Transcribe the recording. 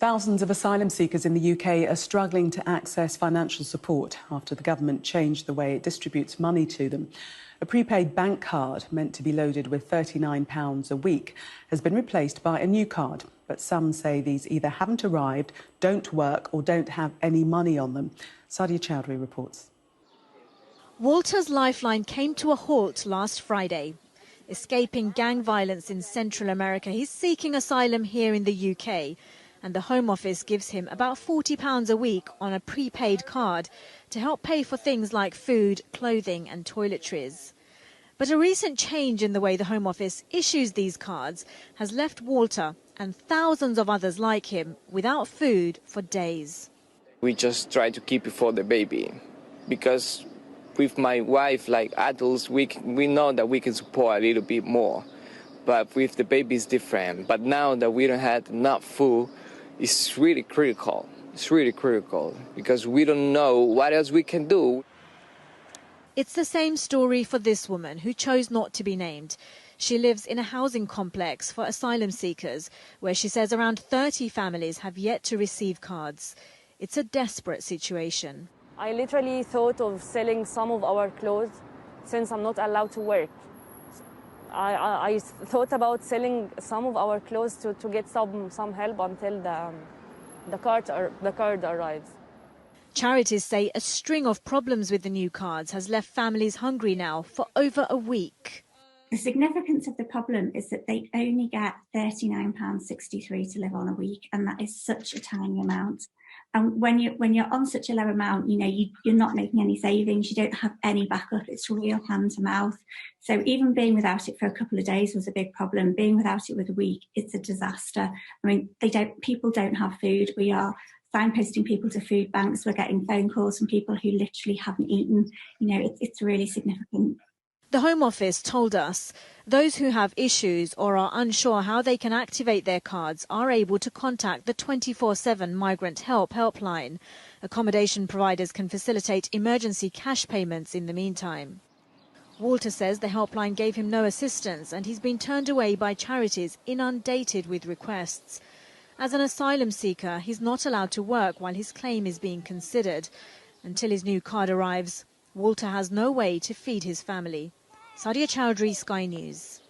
Thousands of asylum seekers in the UK are struggling to access financial support after the government changed the way it distributes money to them. A prepaid bank card meant to be loaded with £39 a week has been replaced by a new card. But some say these either haven't arrived, don't work or don't have any money on them. Sadia Chowdhury reports. Walter's lifeline came to a halt last Friday. Escaping gang violence in Central America, he's seeking asylum here in the UK. And the Home Office gives him about £40 a week on a prepaid card to help pay for things like food, clothing and toiletries. But a recent change in the way the Home Office issues these cards has left Walter and thousands of others like him without food for days. We just try to keep it for the baby because with my wife, like adults, we know that we can support a little bit more. But with the baby it's different. But now that we don't have enough food, it's really critical. It's really critical because we don't know what else we can do. It's the same story for this woman who chose not to be named. She lives in a housing complex for asylum seekers where she says around 30 families have yet to receive cards. It's a desperate situation. I literally thought of selling some of our clothes since I'm not allowed to work. I thought about selling some of our clothes to get some help until the card arrives. Charities say a string of problems with the new cards has left families hungry now for over a week. The significance of the problem is that they only get £39.63 to live on a week, and that is such a tiny amount. And when you're on such a low amount, you're not making any savings, you don't have any backup, it's real hand to mouth. So even being without it for a couple of days was a big problem. Being without it with a week, it's a disaster. I mean, people don't have food. We are signposting people to food banks. We're getting phone calls from people who literally haven't eaten. It's really significant. The Home Office told us those who have issues or are unsure how they can activate their cards are able to contact the 24/7 Migrant Help helpline. Accommodation providers can facilitate emergency cash payments in the meantime. Walter says the helpline gave him no assistance and he's been turned away by charities inundated with requests. As an asylum seeker, he's not allowed to work while his claim is being considered. Until his new card arrives, Walter has no way to feed his family. Sadia Chowdhury, Sky News.